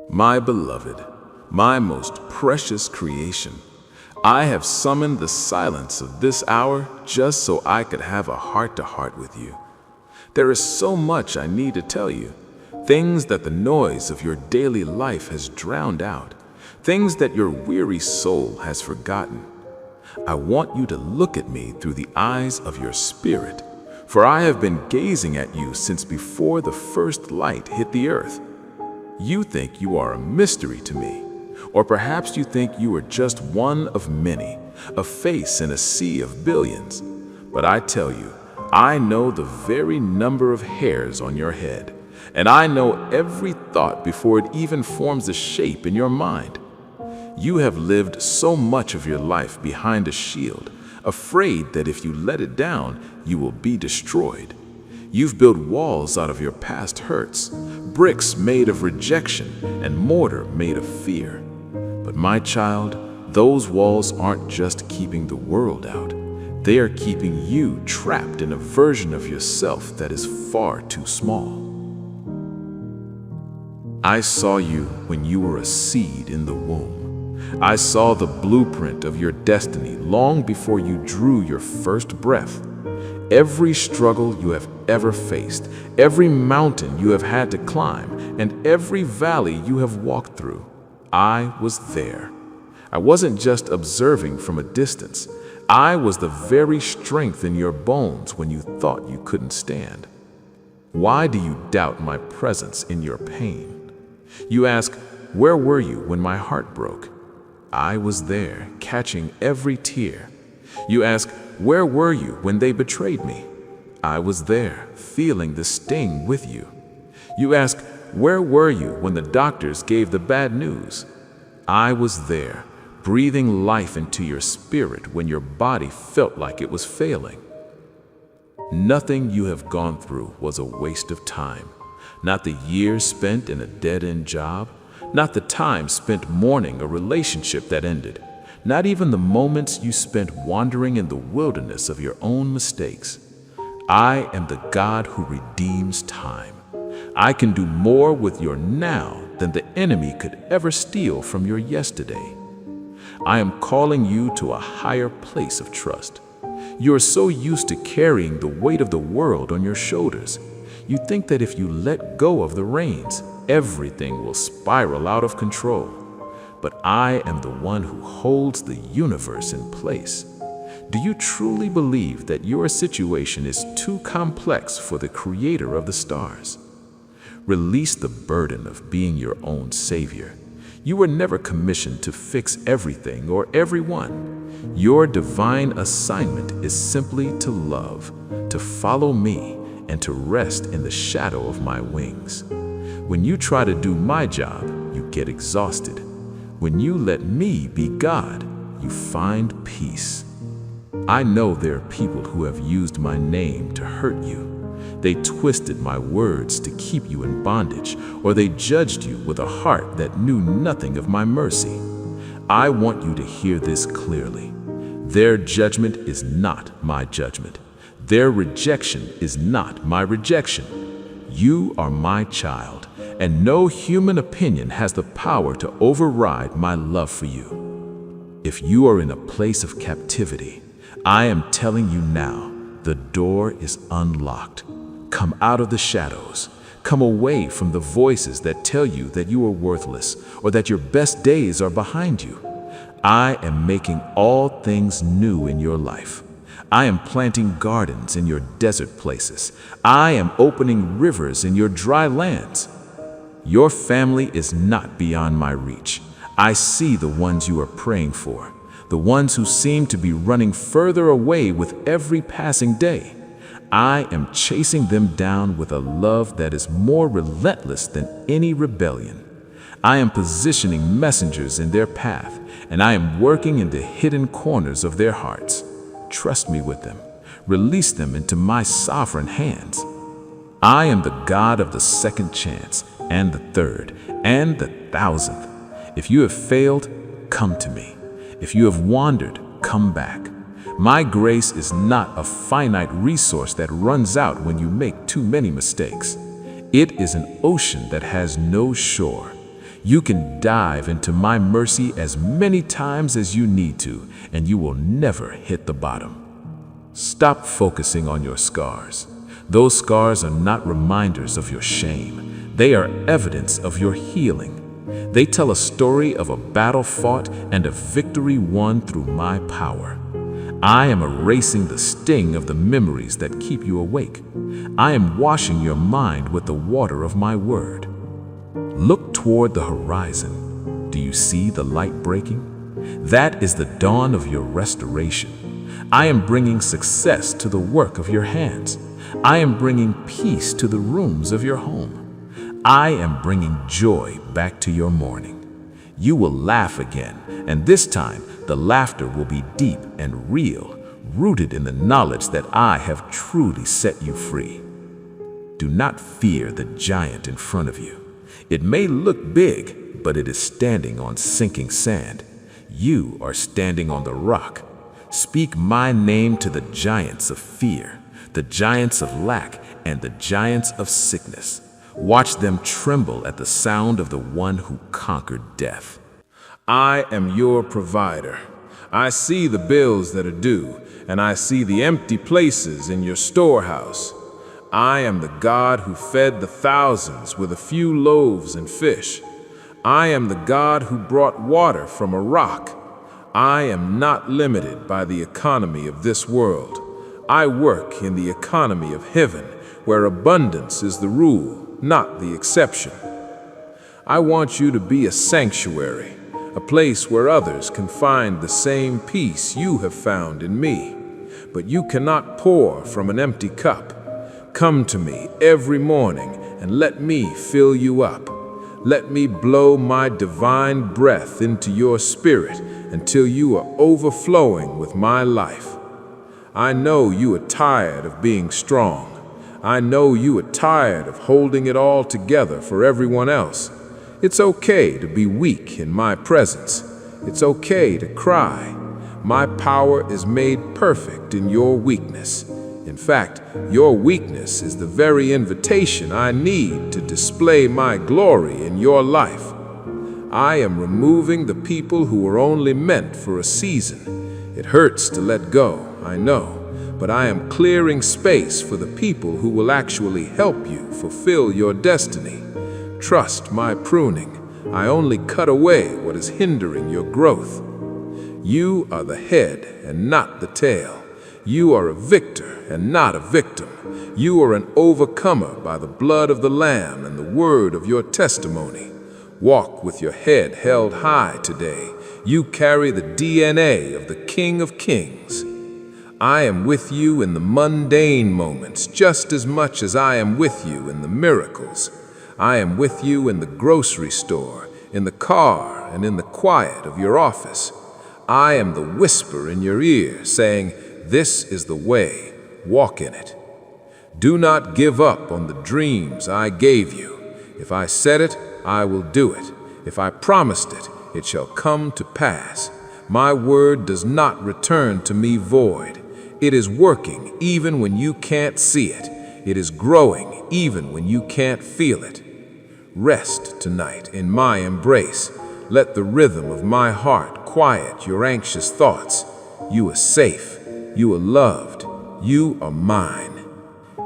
My beloved, my most precious creation, I have summoned the silence of this hour just so I could have a heart-to-heart with you. There is so much I need to tell you, things that the noise of your daily life has drowned out, things that your weary soul has forgotten. I want you to look at me through the eyes of your spirit, for I have been gazing at you since before the first light hit the earth. You think you are a mystery to me, or perhaps you think you are just one of many, a face in a sea of billions. But I tell you, I know the very number of hairs on your head, and I know every thought before it even forms a shape in your mind. You have lived so much of your life behind a shield, afraid that if you let it down, you will be destroyed. You've built walls out of your past hurts, bricks made of rejection, and mortar made of fear. But my child, those walls aren't just keeping the world out. They are keeping you trapped in a version of yourself that is far too small. I saw you when you were a seed in the womb. I saw the blueprint of your destiny long before you drew your first breath. Every struggle you have ever faced, every mountain you have had to climb, and every valley you have walked through, I was there. I wasn't just observing from a distance. I was the very strength in your bones when you thought you couldn't stand. Why do you doubt my presence in your pain? You ask, where were you when my heart broke? I was there, catching every tear. You ask, where were you when they betrayed me? I was there, feeling the sting with you. You ask, where were you when the doctors gave the bad news? I was there, breathing life into your spirit when your body felt like it was failing. Nothing you have gone through was a waste of time. Not the years spent in a dead-end job, not the time spent mourning a relationship that ended, not even the moments you spent wandering in the wilderness of your own mistakes. I am the God who redeems time. I can do more with your now than the enemy could ever steal from your yesterday. I am calling you to a higher place of trust. You are so used to carrying the weight of the world on your shoulders. You think that if you let go of the reins, everything will spiral out of control. But I am the one who holds the universe in place. Do you truly believe that your situation is too complex for the creator of the stars? Release the burden of being your own savior. You were never commissioned to fix everything or everyone. Your divine assignment is simply to love, to follow me, and to rest in the shadow of my wings. When you try to do my job, you get exhausted. When you let me be God, you find peace. I know there are people who have used my name to hurt you. They twisted my words to keep you in bondage, or they judged you with a heart that knew nothing of my mercy. I want you to hear this clearly. Their judgment is not my judgment. Their rejection is not my rejection. You are my child, and no human opinion has the power to override my love for you. If you are in a place of captivity, I am telling you now, the door is unlocked. Come out of the shadows. Come away from the voices that tell you that you are worthless or that your best days are behind you. I am making all things new in your life. I am planting gardens in your desert places. I am opening rivers in your dry lands. Your family is not beyond my reach. I see the ones you are praying for, the ones who seem to be running further away with every passing day. I am chasing them down with a love that is more relentless than any rebellion. I am positioning messengers in their path, and I am working in the hidden corners of their hearts. Trust me with them. Release them into my sovereign hands. I am the God of the second chance, and the third, and the thousandth. If you have failed, come to me. If you have wandered, come back. My grace is not a finite resource that runs out when you make too many mistakes. It is an ocean that has no shore. You can dive into my mercy as many times as you need to, and you will never hit the bottom. Stop focusing on your scars. Those scars are not reminders of your shame. They are evidence of your healing. They tell a story of a battle fought and a victory won through my power. I am erasing the sting of the memories that keep you awake. I am washing your mind with the water of my word. Look toward the horizon. Do you see the light breaking? That is the dawn of your restoration. I am bringing success to the work of your hands. I am bringing peace to the rooms of your home. I am bringing joy back to your morning. You will laugh again, and this time the laughter will be deep and real, rooted in the knowledge that I have truly set you free. Do not fear the giant in front of you. It may look big, but it is standing on sinking sand. You are standing on the rock. Speak my name to the giants of fear, the giants of lack, and the giants of sickness. Watch them tremble at the sound of the one who conquered death. I am your provider. I see the bills that are due, and I see the empty places in your storehouse. I am the God who fed the thousands with a few loaves and fish. I am the God who brought water from a rock. I am not limited by the economy of this world. I work in the economy of heaven, where abundance is the rule, not the exception. I want you to be a sanctuary, a place where others can find the same peace you have found in me. But you cannot pour from an empty cup. Come to me every morning and let me fill you up. Let me blow my divine breath into your spirit until you are overflowing with my life. I know you are tired of being strong. I know you are tired of holding it all together for everyone else. It's okay to be weak in my presence. It's okay to cry. My power is made perfect in your weakness. In fact, your weakness is the very invitation I need to display my glory in your life. I am removing the people who were only meant for a season. It hurts to let go, I know, but I am clearing space for the people who will actually help you fulfill your destiny. Trust my pruning. I only cut away what is hindering your growth. You are the head and not the tail. You are a victor and not a victim. You are an overcomer by the blood of the Lamb and the word of your testimony. Walk with your head held high today. You carry the DNA of the King of Kings. I am with you in the mundane moments just as much as I am with you in the miracles. I am with you in the grocery store, in the car, and in the quiet of your office. I am the whisper in your ear saying, "This is the way, walk in it." Do not give up on the dreams I gave you. If I said it, I will do it. If I promised it, it shall come to pass. My word does not return to me void. It is working even when you can't see it. It is growing even when you can't feel it. Rest tonight in my embrace. Let the rhythm of my heart quiet your anxious thoughts. You are safe. You are loved. You are mine.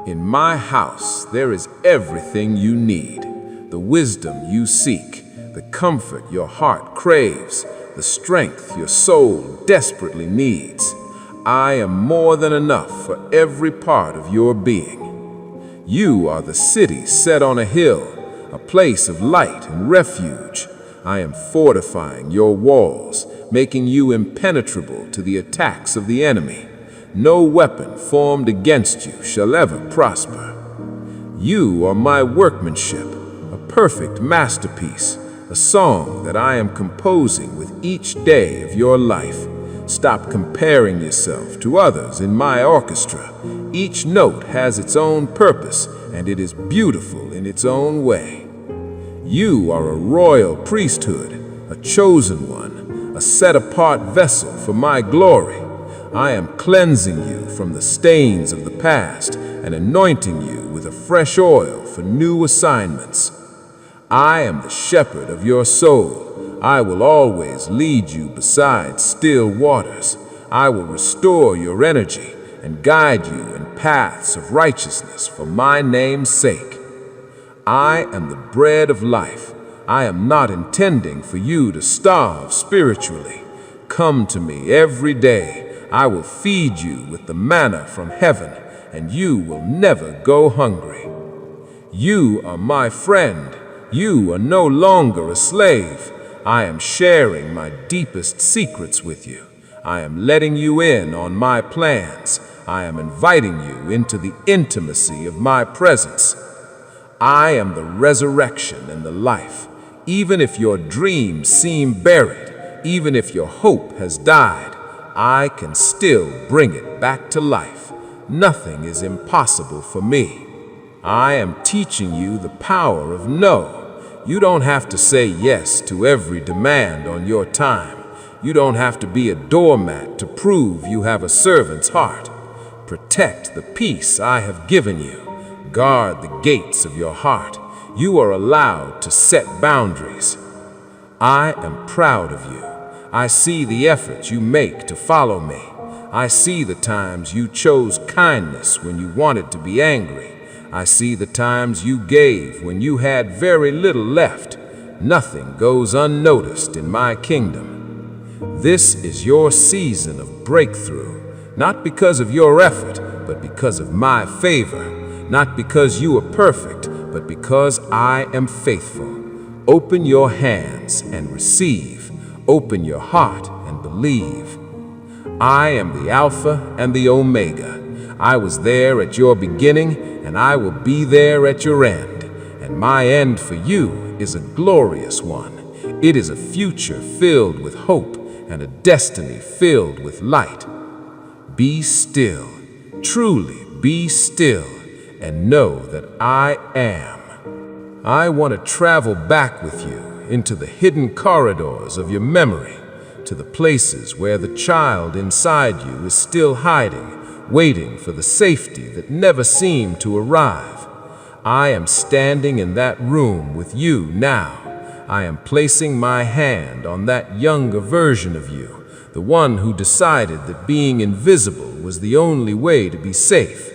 In my house, there is everything you need. The wisdom you seek, the comfort your heart craves, the strength your soul desperately needs. I am more than enough for every part of your being. You are the city set on a hill, a place of light and refuge. I am fortifying your walls, making you impenetrable to the attacks of the enemy. No weapon formed against you shall ever prosper. You are my workmanship, a perfect masterpiece, a song that I am composing with each day of your life. Stop comparing yourself to others in my orchestra. Each note has its own purpose, and it is beautiful in its own way. You are a royal priesthood, a chosen one, a set-apart vessel for my glory. I am cleansing you from the stains of the past and anointing you with a fresh oil for new assignments. I am the shepherd of your soul. I will always lead you beside still waters. I will restore your energy and guide you in paths of righteousness for my name's sake. I am the bread of life. I am not intending for you to starve spiritually. Come to me every day. I will feed you with the manna from heaven, and you will never go hungry. You are my friend. You are no longer a slave. I am sharing my deepest secrets with you. I am letting you in on my plans. I am inviting you into the intimacy of my presence. I am the resurrection and the life. Even if your dreams seem buried, even if your hope has died, I can still bring it back to life. Nothing is impossible for me. I am teaching you the power of no. You don't have to say yes to every demand on your time. You don't have to be a doormat to prove you have a servant's heart. Protect the peace I have given you. Guard the gates of your heart. You are allowed to set boundaries. I am proud of you. I see the effort you make to follow me. I see the times you chose kindness when you wanted to be angry. I see the times you gave when you had very little left. Nothing goes unnoticed in my kingdom. This is your season of breakthrough, not because of your effort, but because of my favor. Not because you are perfect, but because I am faithful. Open your hands and receive. Open your heart and believe. I am the Alpha and the Omega. I was there at your beginning, and I will be there at your end. And my end for you is a glorious one. It is a future filled with hope and a destiny filled with light. Be still, truly be still, and know that I am. I want to travel back with you into the hidden corridors of your memory, to the places where the child inside you is still hiding, waiting for the safety that never seemed to arrive. I am standing in that room with you now. I am placing my hand on that younger version of you, the one who decided that being invisible was the only way to be safe.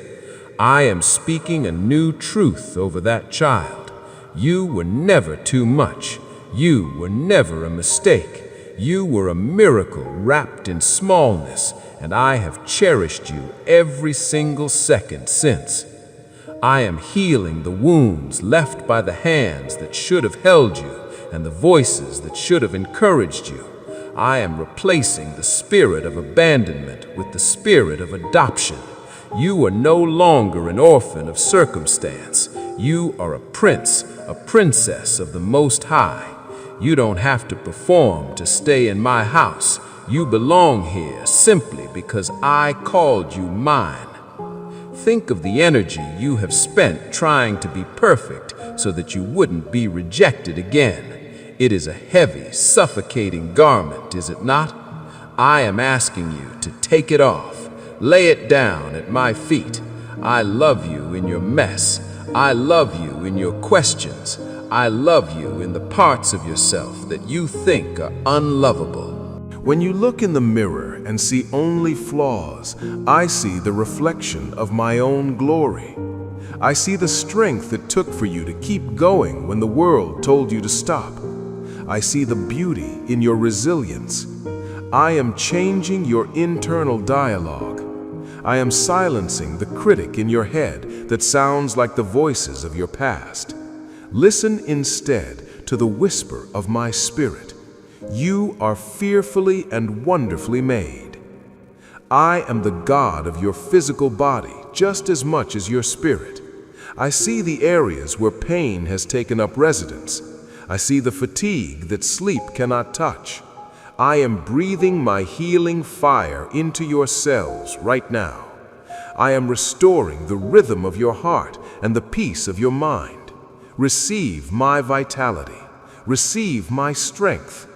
I am speaking a new truth over that child. You were never too much. You were never a mistake. You were a miracle wrapped in smallness, and I have cherished you every single second since. I am healing the wounds left by the hands that should have held you and the voices that should have encouraged you. I am replacing the spirit of abandonment with the spirit of adoption. You are no longer an orphan of circumstance. You are a prince, a princess of the Most High. You don't have to perform to stay in my house. You belong here simply because I called you mine. Think of the energy you have spent trying to be perfect so that you wouldn't be rejected again. It is a heavy, suffocating garment, is it not? I am asking you to take it off. Lay it down at my feet. I love you in your mess. I love you in your questions. I love you in the parts of yourself that you think are unlovable. When you look in the mirror and see only flaws, I see the reflection of my own glory. I see the strength it took for you to keep going when the world told you to stop. I see the beauty in your resilience. I am changing your internal dialogue. I am silencing the critic in your head that sounds like the voices of your past. Listen instead to the whisper of my spirit. You are fearfully and wonderfully made. I am the God of your physical body just as much as your spirit. I see the areas where pain has taken up residence. I see the fatigue that sleep cannot touch. I am breathing my healing fire into your cells right now. I am restoring the rhythm of your heart and the peace of your mind. Receive my vitality. Receive my strength.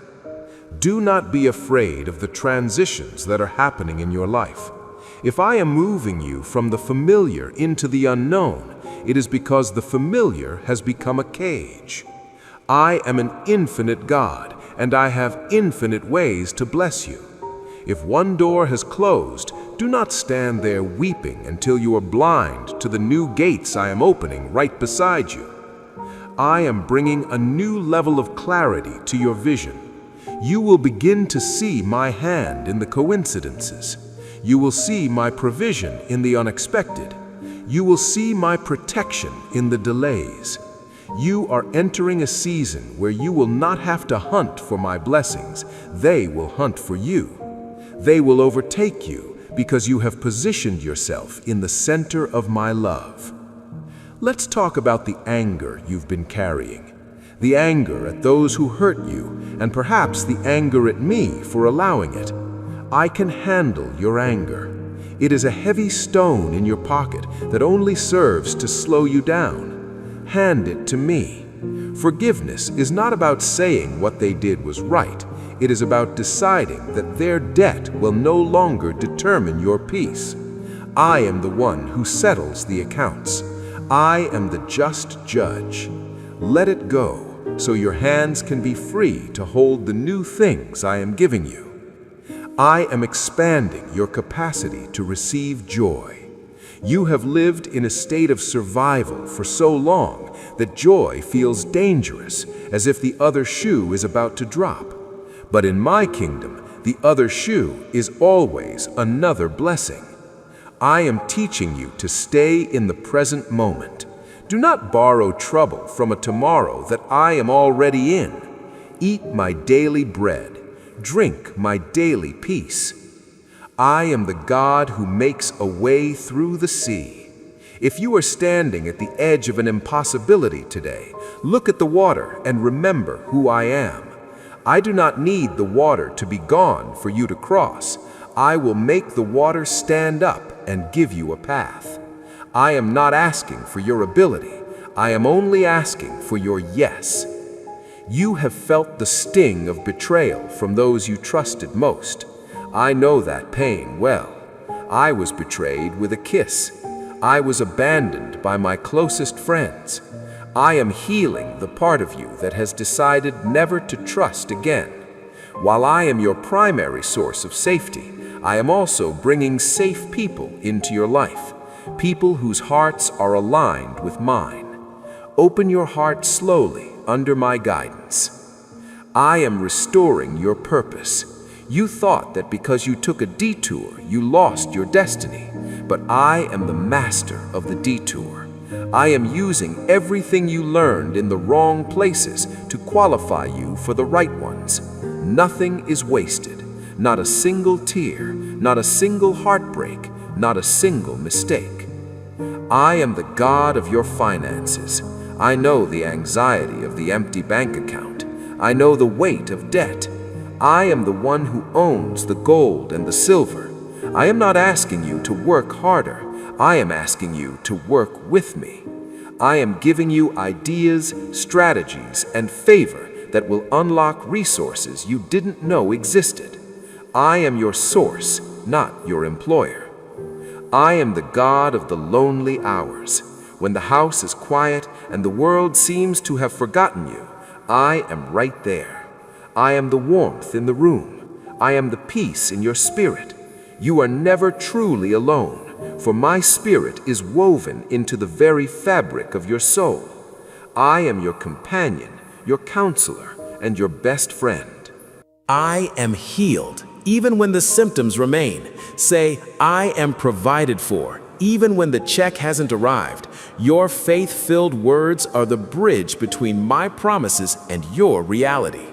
Do not be afraid of the transitions that are happening in your life. If I am moving you from the familiar into the unknown, it is because the familiar has become a cage. I am an infinite God, and I have infinite ways to bless you. If one door has closed, do not stand there weeping until you are blind to the new gates I am opening right beside you. I am bringing a new level of clarity to your vision. You will begin to see my hand in the coincidences. You will see my provision in the unexpected. You will see my protection in the delays. You are entering a season where you will not have to hunt for my blessings. They will hunt for you. They will overtake you because you have positioned yourself in the center of my love. Let's talk about the anger you've been carrying. The anger at those who hurt you, and perhaps the anger at me for allowing it. I can handle your anger. It is a heavy stone in your pocket that only serves to slow you down. Hand it to me. Forgiveness is not about saying what they did was right. It is about deciding that their debt will no longer determine your peace. I am the one who settles the accounts. I am the just judge. Let it go, so your hands can be free to hold the new things I am giving you. I am expanding your capacity to receive joy. You have lived in a state of survival for so long that joy feels dangerous, as if the other shoe is about to drop. But in my kingdom, the other shoe is always another blessing. I am teaching you to stay in the present moment. Do not borrow trouble from a tomorrow that I am already in. Eat my daily bread. Drink my daily peace. I am the God who makes a way through the sea. If you are standing at the edge of an impossibility today, look at the water and remember who I am. I do not need the water to be gone for you to cross. I will make the water stand up and give you a path. I am not asking for your ability. I am only asking for your yes. You have felt the sting of betrayal from those you trusted most. I know that pain well. I was betrayed with a kiss. I was abandoned by my closest friends. I am healing the part of you that has decided never to trust again. While I am your primary source of safety, I am also bringing safe people into your life, people whose hearts are aligned with mine. Open your heart slowly under my guidance. I am restoring your purpose. You thought that because you took a detour, you lost your destiny, but I am the master of the detour. I am using everything you learned in the wrong places to qualify you for the right ones. Nothing is wasted. Not a single tear, not a single heartbreak, not a single mistake. I am the God of your finances. I know the anxiety of the empty bank account. I know the weight of debt. I am the one who owns the gold and the silver. I am not asking you to work harder. I am asking you to work with me. I am giving you ideas, strategies, and favor that will unlock resources you didn't know existed. I am your source, not your employer. I am the God of the lonely hours. When the house is quiet and the world seems to have forgotten you, I am right there. I am the warmth in the room. I am the peace in your spirit. You are never truly alone, for my spirit is woven into the very fabric of your soul. I am your companion, your counselor, and your best friend. I am healed, even when the symptoms remain. Say, I am provided for, even when the check hasn't arrived. Your faith-filled words are the bridge between my promises and your reality.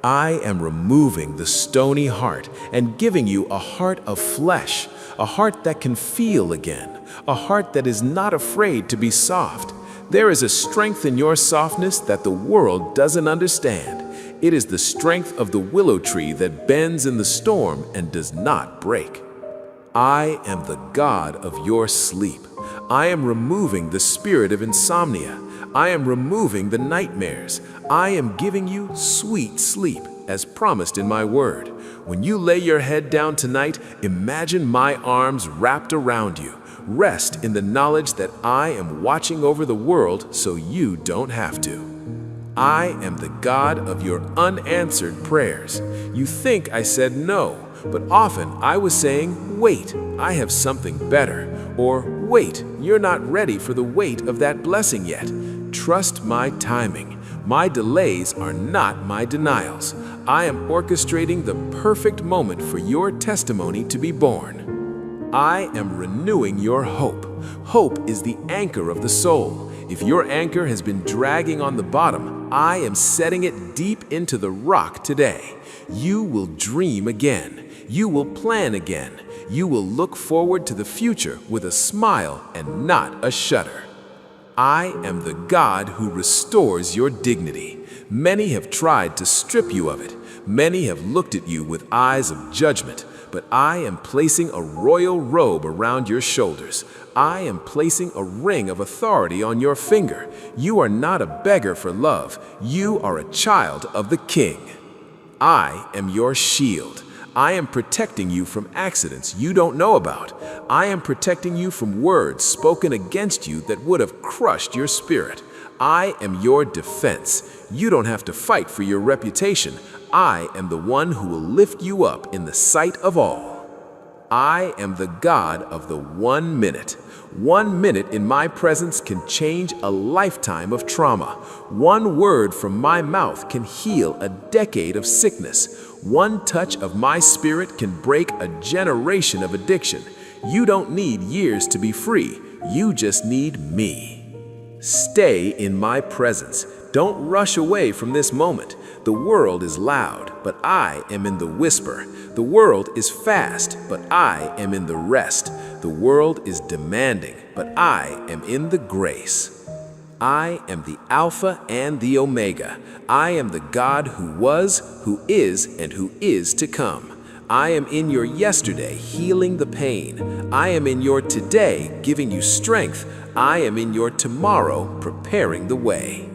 I am removing the stony heart and giving you a heart of flesh, a heart that can feel again, a heart that is not afraid to be soft. There is a strength in your softness that the world doesn't understand. It is the strength of the willow tree that bends in the storm and does not break. I am the God of your sleep. I am removing the spirit of insomnia. I am removing the nightmares. I am giving you sweet sleep, as promised in my word. When you lay your head down tonight, imagine my arms wrapped around you. Rest in the knowledge that I am watching over the world so you don't have to. I am the God of your unanswered prayers. You think I said no, but often I was saying, wait, I have something better. Or, wait, you're not ready for the weight of that blessing yet. Trust my timing. My delays are not my denials. I am orchestrating the perfect moment for your testimony to be born. I am renewing your hope. Hope is the anchor of the soul. If your anchor has been dragging on the bottom, I am setting it deep into the rock today. You will dream again. You will plan again. You will look forward to the future with a smile and not a shudder. I am the God who restores your dignity. Many have tried to strip you of it. Many have looked at you with eyes of judgment, but I am placing a royal robe around your shoulders. I am placing a ring of authority on your finger. You are not a beggar for love. You are a child of the King. I am your shield. I am protecting you from accidents you don't know about. I am protecting you from words spoken against you that would have crushed your spirit. I am your defense. You don't have to fight for your reputation. I am the one who will lift you up in the sight of all. I am the God of the 1 minute. 1 minute in my presence can change a lifetime of trauma. One word from my mouth can heal a decade of sickness. One touch of my spirit can break a generation of addiction. You don't need years to be free. You just need me. Stay in my presence. Don't rush away from this moment. The world is loud, but I am in the whisper. The world is fast, but I am in the rest. The world is demanding, but I am in the grace. I am the Alpha and the Omega. I am the God who was, who is, and who is to come. I am in your yesterday, healing the pain. I am in your today, giving you strength. I am in your tomorrow, preparing the way.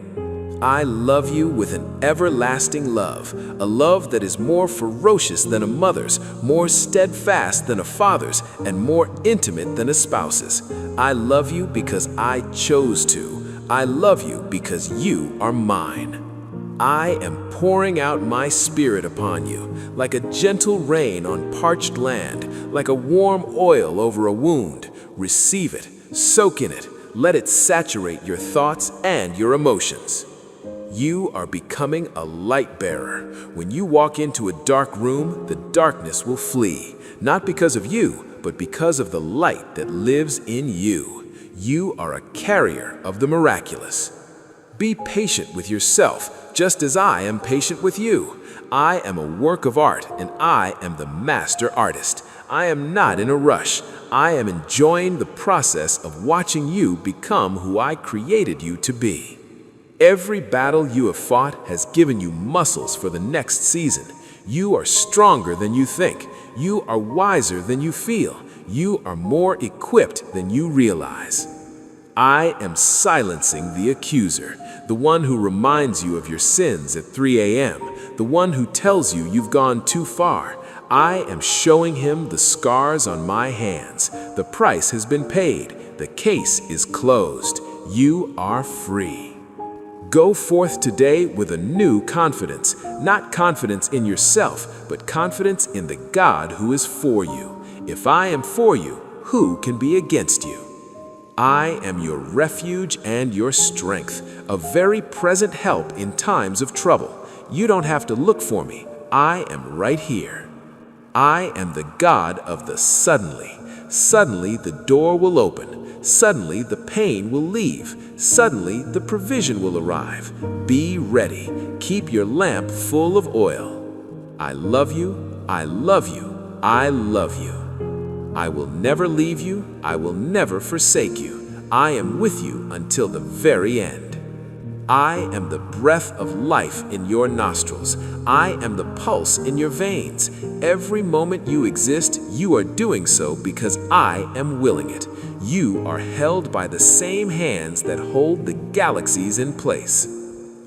I love you with an everlasting love, a love that is more ferocious than a mother's, more steadfast than a father's, and more intimate than a spouse's. I love you because I chose to. I love you because you are mine. I am pouring out my spirit upon you, like a gentle rain on parched land, like a warm oil over a wound. Receive it, soak in it, let it saturate your thoughts and your emotions. You are becoming a light bearer. When you walk into a dark room, the darkness will flee, not because of you, but because of the light that lives in you. You are a carrier of the miraculous. Be patient with yourself, just as I am patient with you. I am a work of art, and I am the master artist. I am not in a rush. I am enjoying the process of watching you become who I created you to be. Every battle you have fought has given you muscles for the next season. You are stronger than you think. You are wiser than you feel. You are more equipped than you realize. I am silencing the accuser, the one who reminds you of your sins at 3 a.m., the one who tells you you've gone too far. I am showing him the scars on my hands. The price has been paid. The case is closed. You are free. Go forth today with a new confidence, not confidence in yourself, but confidence in the God who is for you. If I am for you, who can be against you? I am your refuge and your strength, a very present help in times of trouble. You don't have to look for me. I am right here. I am the God of the suddenly. Suddenly the door will open. Suddenly the pain will leave. Suddenly the provision will arrive. Be ready. Keep your lamp full of oil. I love you. I love you. I love you. I will never leave you. I will never forsake you. I am with you until the very end. I am the breath of life in your nostrils. I am the pulse in your veins. Every moment you exist, you are doing so because I am willing it. You are held by the same hands that hold the galaxies in place.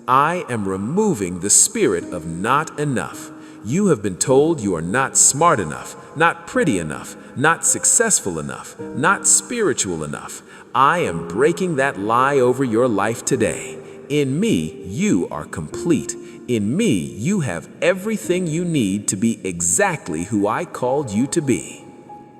I am removing the spirit of not enough. You have been told you are not smart enough, not pretty enough, not successful enough, not spiritual enough. I am breaking that lie over your life today. In me, you are complete. In me, you have everything you need to be exactly who I called you to be.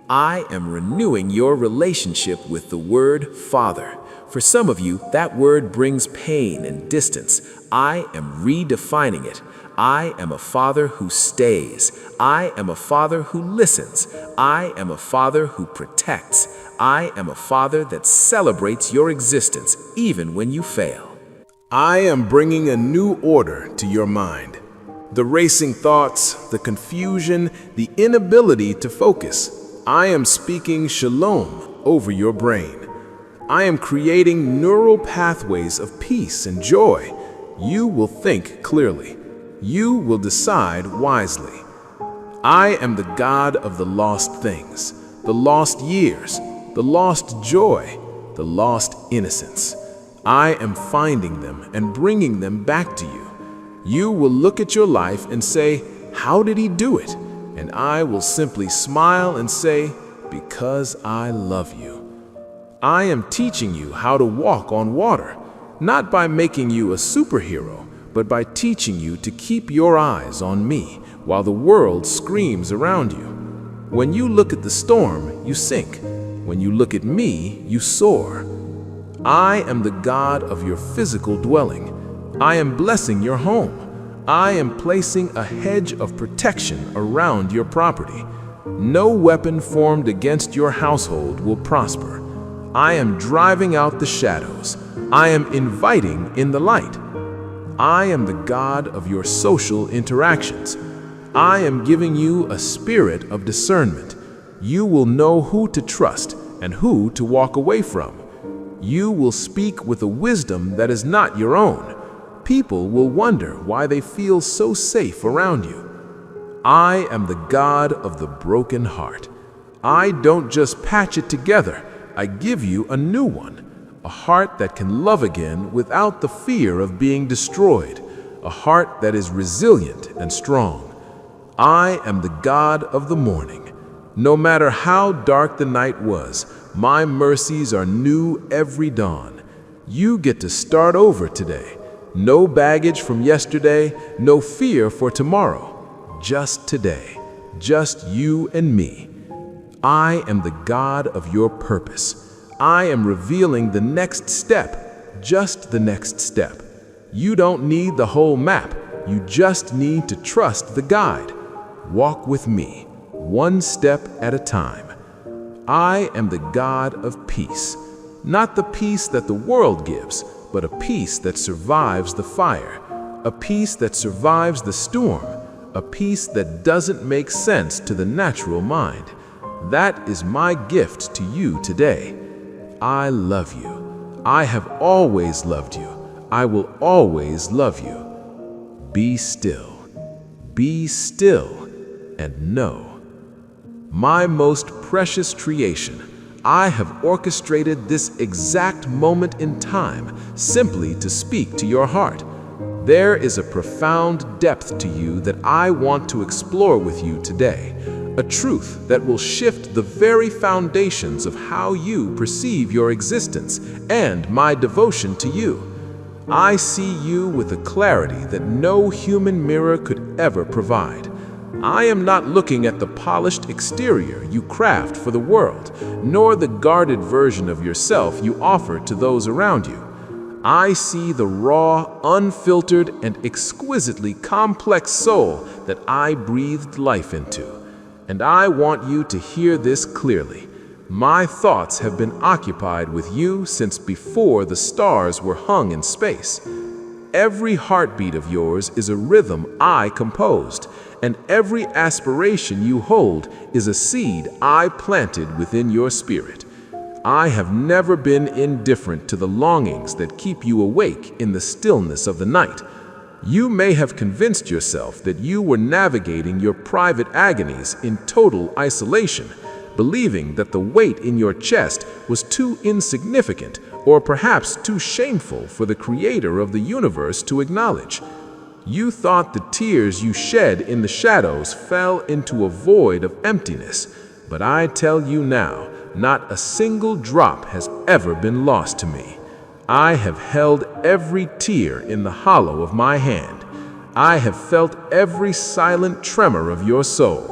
I am renewing your relationship with the word Father. For some of you, that word brings pain and distance. I am redefining it. I am a father who stays. I am a father who listens. I am a father who protects. I am a father that celebrates your existence even when you fail. I am bringing a new order to your mind. The racing thoughts, the confusion, the inability to focus. I am speaking shalom over your brain. I am creating neural pathways of peace and joy. You will think clearly. You will decide wisely. I am the God of the lost things, the lost years, the lost joy, the lost innocence. I am finding them and bringing them back to you. You will look at your life and say, "How did he do it?" And I will simply smile and say, "Because I love you." I am teaching you how to walk on water, not by making you a superhero, but by teaching you to keep your eyes on me while the world screams around you. When you look at the storm, you sink. When you look at me, you soar. I am the God of your physical dwelling. I am blessing your home. I am placing a hedge of protection around your property. No weapon formed against your household will prosper. I am driving out the shadows. I am inviting in the light. I am the God of your social interactions. I am giving you a spirit of discernment. You will know who to trust and who to walk away from. You will speak with a wisdom that is not your own. People will wonder why they feel so safe around you. I am the God of the broken heart. I don't just patch it together, I give you a new one. A heart that can love again without the fear of being destroyed. A heart that is resilient and strong. I am the God of the morning. No matter how dark the night was, my mercies are new every dawn. You get to start over today. No baggage from yesterday, no fear for tomorrow. Just today. Just you and me. I am the God of your purpose. I am revealing the next step, just the next step. You don't need the whole map, you just need to trust the guide. Walk with me, one step at a time. I am the God of peace, not the peace that the world gives, but a peace that survives the fire, a peace that survives the storm, a peace that doesn't make sense to the natural mind. That is my gift to you today. I love you. I have always loved you. I will always love you. Be still, and know. My most precious creation, I have orchestrated this exact moment in time simply to speak to your heart. There is a profound depth to you that I want to explore with you today. A truth that will shift the very foundations of how you perceive your existence and my devotion to you. I see you with a clarity that no human mirror could ever provide. I am not looking at the polished exterior you craft for the world, nor the guarded version of yourself you offer to those around you. I see the raw, unfiltered, and exquisitely complex soul that I breathed life into. And I want you to hear this clearly. My thoughts have been occupied with you since before the stars were hung in space. Every heartbeat of yours is a rhythm I composed, and every aspiration you hold is a seed I planted within your spirit. I have never been indifferent to the longings that keep you awake in the stillness of the night. You may have convinced yourself that you were navigating your private agonies in total isolation, believing that the weight in your chest was too insignificant or perhaps too shameful for the creator of the universe to acknowledge. You thought the tears you shed in the shadows fell into a void of emptiness, but I tell you now, not a single drop has ever been lost to me. I have held every tear in the hollow of my hand. I have felt every silent tremor of your soul.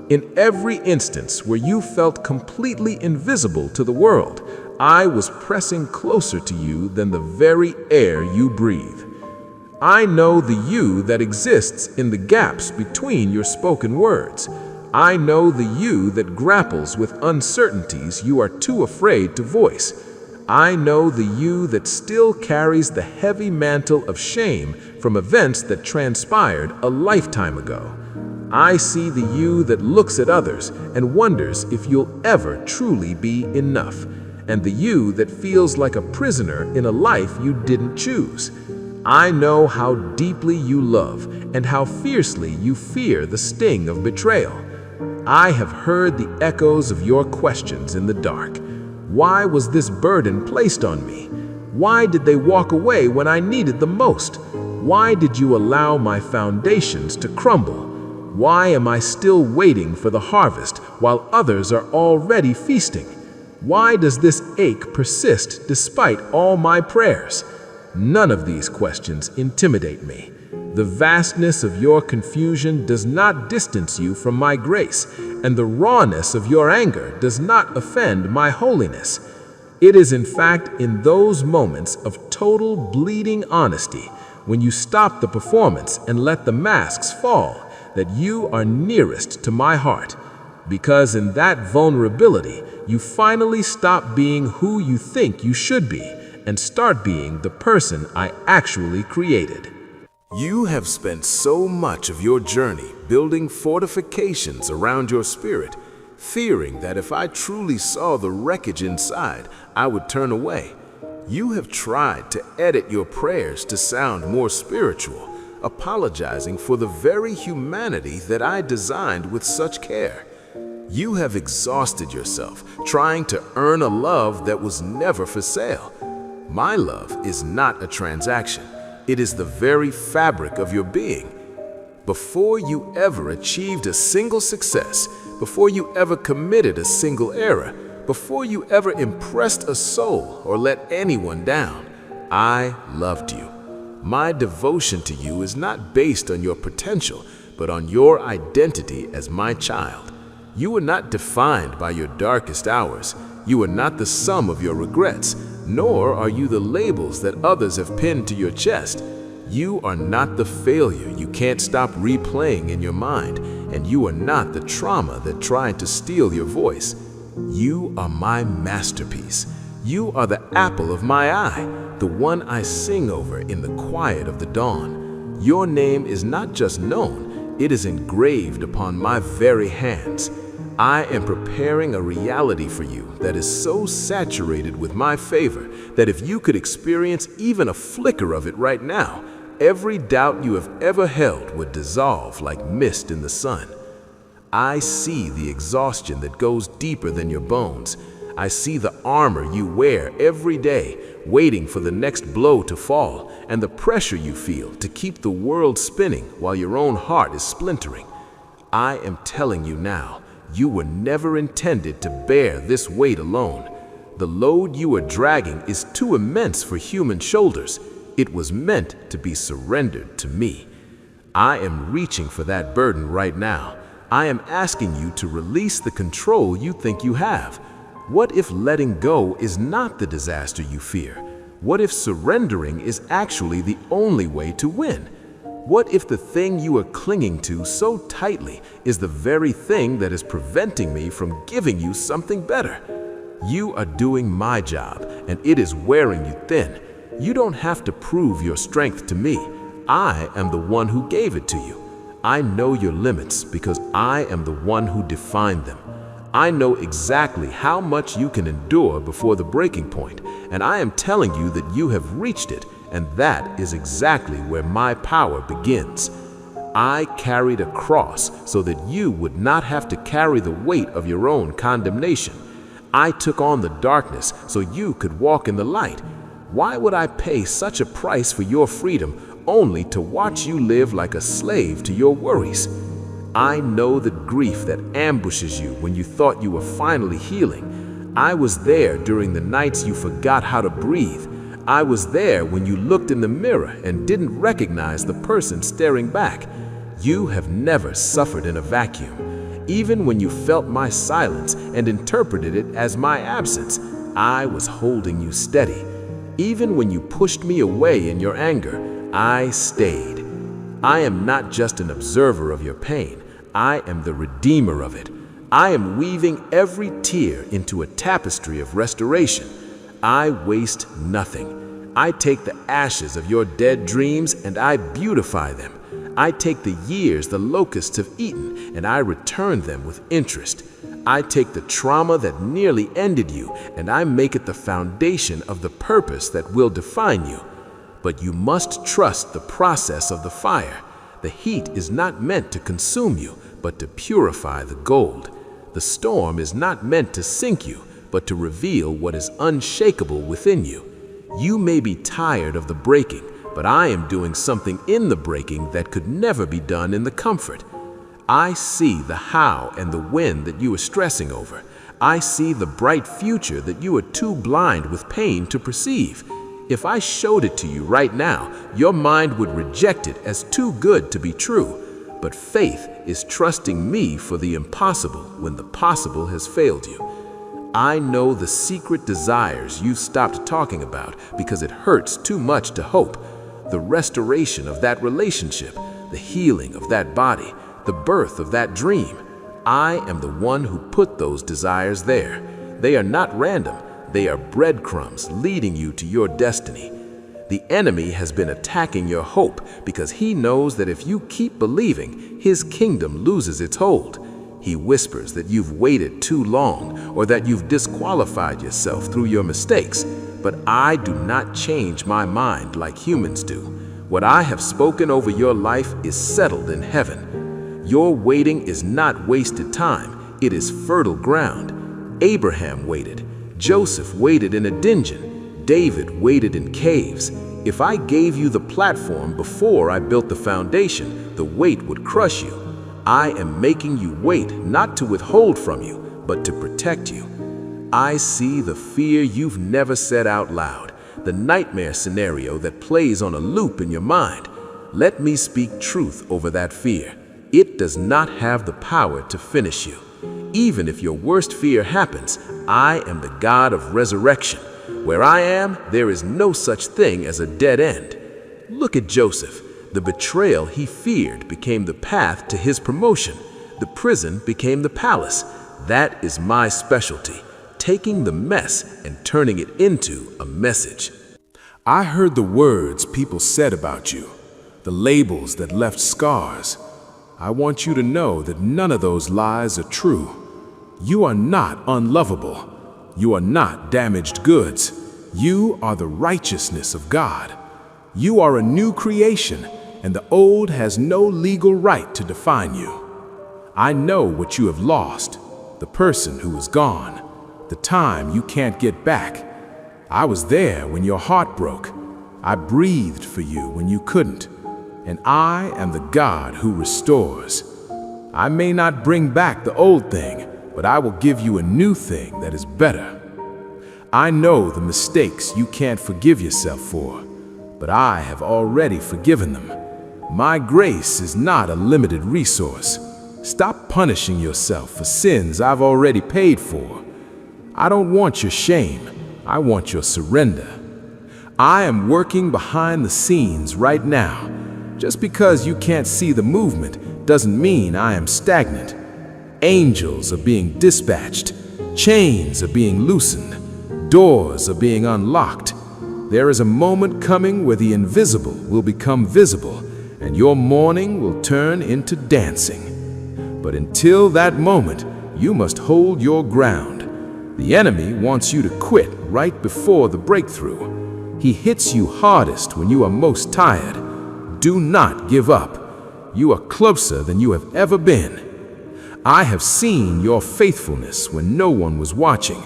In every instance where you felt completely invisible to the world, I was pressing closer to you than the very air you breathe. I know the you that exists in the gaps between your spoken words. I know the you that grapples with uncertainties you are too afraid to voice. I know the you that still carries the heavy mantle of shame from events that transpired a lifetime ago. I see the you that looks at others and wonders if you'll ever truly be enough, and the you that feels like a prisoner in a life you didn't choose. I know how deeply you love and how fiercely you fear the sting of betrayal. I have heard the echoes of your questions in the dark. Why was this burden placed on me? Why did they walk away when I needed them most? Why did you allow my foundations to crumble? Why am I still waiting for the harvest while others are already feasting? Why does this ache persist despite all my prayers? None of these questions intimidate me. The vastness of your confusion does not distance you from my grace, and the rawness of your anger does not offend my holiness. It is in fact in those moments of total bleeding honesty, when you stop the performance and let the masks fall, that you are nearest to my heart. Because in that vulnerability, you finally stop being who you think you should be and start being the person I actually created. You have spent so much of your journey building fortifications around your spirit, fearing that if I truly saw the wreckage inside, I would turn away. You have tried to edit your prayers to sound more spiritual, apologizing for the very humanity that I designed with such care. You have exhausted yourself trying to earn a love that was never for sale. My love is not a transaction. It is the very fabric of your being. Before you ever achieved a single success, before you ever committed a single error, before you ever impressed a soul or let anyone down, I loved you. My devotion to you is not based on your potential, but on your identity as my child. You are not defined by your darkest hours. You are not the sum of your regrets, nor are you the labels that others have pinned to your chest. You are not the failure you can't stop replaying in your mind, and you are not the trauma that tried to steal your voice. You are my masterpiece. You are the apple of my eye, the one I sing over in the quiet of the dawn. Your name is not just known, it is engraved upon my very hands. I am preparing a reality for you that is so saturated with my favor that if you could experience even a flicker of it right now, every doubt you have ever held would dissolve like mist in the sun. I see the exhaustion that goes deeper than your bones. I see the armor you wear every day, waiting for the next blow to fall, and the pressure you feel to keep the world spinning while your own heart is splintering. I am telling you now, you were never intended to bear this weight alone. The load you are dragging is too immense for human shoulders. It was meant to be surrendered to me. I am reaching for that burden right now. I am asking you to release the control you think you have. What if letting go is not the disaster you fear? What if surrendering is actually the only way to win? What if the thing you are clinging to so tightly is the very thing that is preventing me from giving you something better? You are doing my job, and it is wearing you thin. You don't have to prove your strength to me. I am the one who gave it to you. I know your limits because I am the one who defined them. I know exactly how much you can endure before the breaking point, and I am telling you that you have reached it, and that is exactly where my power begins. I carried a cross so that you would not have to carry the weight of your own condemnation. I took on the darkness so you could walk in the light. Why would I pay such a price for your freedom only to watch you live like a slave to your worries? I know the grief that ambushes you when you thought you were finally healing. I was there during the nights you forgot how to breathe. I was there when you looked in the mirror and didn't recognize the person staring back. You have never suffered in a vacuum. Even when you felt my silence and interpreted it as my absence, I was holding you steady. Even when you pushed me away in your anger, I stayed. I am not just an observer of your pain. I am the redeemer of it. I am weaving every tear into a tapestry of restoration. I waste nothing. I take the ashes of your dead dreams and I beautify them. I take the years the locusts have eaten and I return them with interest. I take the trauma that nearly ended you and I make it the foundation of the purpose that will define you. But you must trust the process of the fire. The heat is not meant to consume you, but to purify the gold. The storm is not meant to sink you, but to reveal what is unshakable within you. You may be tired of the breaking, but I am doing something in the breaking that could never be done in the comfort. I see the how and the when that you are stressing over. I see the bright future that you are too blind with pain to perceive. If I showed it to you right now, your mind would reject it as too good to be true. But faith is trusting me for the impossible when the possible has failed you. I know the secret desires you stopped talking about because it hurts too much to hope. The restoration of that relationship, the healing of that body, the birth of that dream. I am the one who put those desires there. They are not random. They are breadcrumbs leading you to your destiny. The enemy has been attacking your hope because he knows that if you keep believing, his kingdom loses its hold. He whispers that you've waited too long or that you've disqualified yourself through your mistakes. But I do not change my mind like humans do. What I have spoken over your life is settled in heaven. Your waiting is not wasted time, it is fertile ground. Abraham waited. Joseph waited in a dungeon. David waited in caves. If I gave you the platform before I built the foundation, the weight would crush you. I am making you wait, not to withhold from you, but to protect you. I see the fear you've never said out loud, the nightmare scenario that plays on a loop in your mind. Let me speak truth over that fear. It does not have the power to finish you. Even if your worst fear happens, I am the God of resurrection. Where I am, there is no such thing as a dead end. Look at Joseph. The betrayal he feared became the path to his promotion. The prison became the palace. That is my specialty, taking the mess and turning it into a message. I heard the words people said about you, the labels that left scars. I want you to know that none of those lies are true. You are not unlovable. You are not damaged goods. You are the righteousness of God. You are a new creation, and the old has no legal right to define you. I know what you have lost, the person who is gone, the time you can't get back. I was there when your heart broke. I breathed for you when you couldn't. And I am the God who restores. I may not bring back the old thing, but I will give you a new thing that is better. I know the mistakes you can't forgive yourself for, but I have already forgiven them. My grace is not a limited resource. Stop punishing yourself for sins I've already paid for. I don't want your shame. I want your surrender. I am working behind the scenes right now. Just because you can't see the movement doesn't mean I am stagnant. Angels are being dispatched. Chains are being loosened. Doors are being unlocked. There is a moment coming where the invisible will become visible, and your mourning will turn into dancing. But until that moment, you must hold your ground. The enemy wants you to quit right before the breakthrough. He hits you hardest when you are most tired. Do not give up. You are closer than you have ever been. I have seen your faithfulness when no one was watching.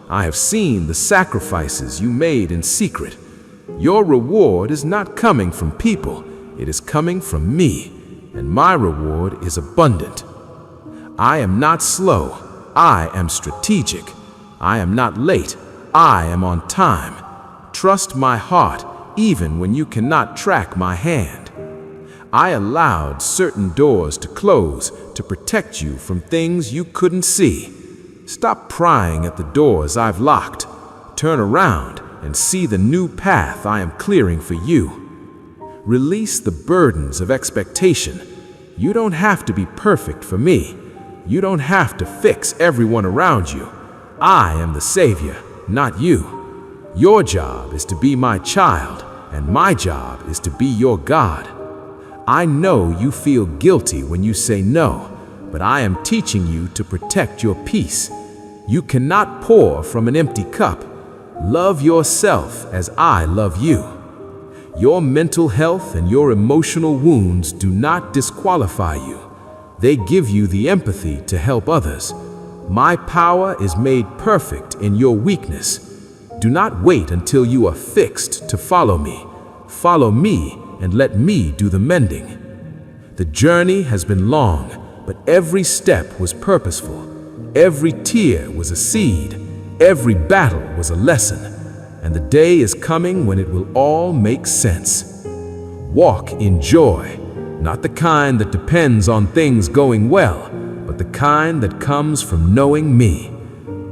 I have seen the sacrifices you made in secret. Your reward is not coming from people. It is coming from me, and my reward is abundant. I am not slow. I am strategic. I am not late. I am on time. trust my heart even when you cannot track my hand. I allowed certain doors to close to protect you from things you couldn't see. Stop prying at the doors I've locked. Turn around and see the new path I am clearing for you. Release the burdens of expectation. You don't have to be perfect for me. You don't have to fix everyone around you. I am the Savior, not you. Your job is to be my child, and my job is to be your God. I know you feel guilty when you say no, but I am teaching you to protect your peace. You cannot pour from an empty cup. Love yourself as I love you. Your mental health and your emotional wounds do not disqualify you. They give you the empathy to help others. My power is made perfect in your weakness. Do not wait until you are fixed to follow me. Follow me and let me do the mending. The journey has been long, but every step was purposeful. Every tear was a seed. Every battle was a lesson. And the day is coming when it will all make sense. Walk in joy, not the kind that depends on things going well, but the kind that comes from knowing me.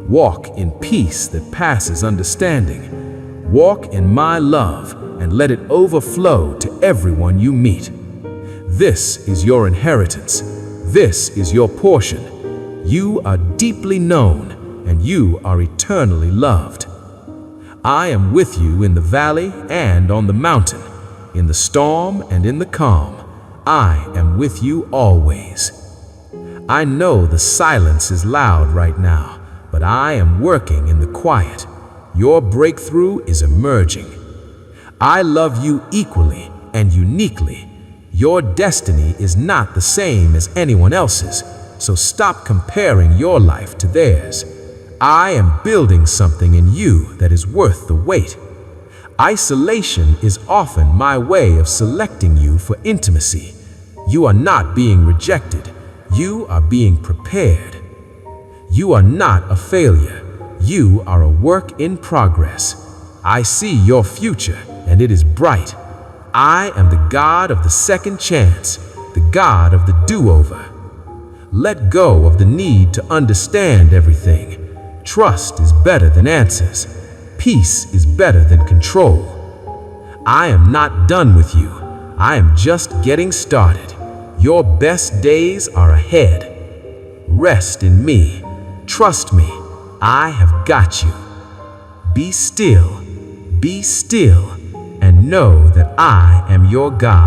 Walk in peace that passes understanding. Walk in my love and let it overflow to everyone you meet. This is your inheritance. This is your portion. You are deeply known and you are eternally loved. I am with you in the valley and on the mountain, in the storm and in the calm. I am with you always. I know the silence is loud right now, but I am working in the quiet. Your breakthrough is emerging. I love you equally and uniquely. Your destiny is not the same as anyone else's, so stop comparing your life to theirs. I am building something in you that is worth the wait. Isolation is often my way of selecting you for intimacy. You are not being rejected. You are being prepared. You are not a failure. You are a work in progress. I see your future, and it is bright. I am the God of the second chance, the God of the do-over. Let go of the need to understand everything. Trust is better than answers. Peace is better than control. I am not done with you. I am just getting started. Your best days are ahead. Rest in me. Trust me. I have got you. Be still, and know that I am your God.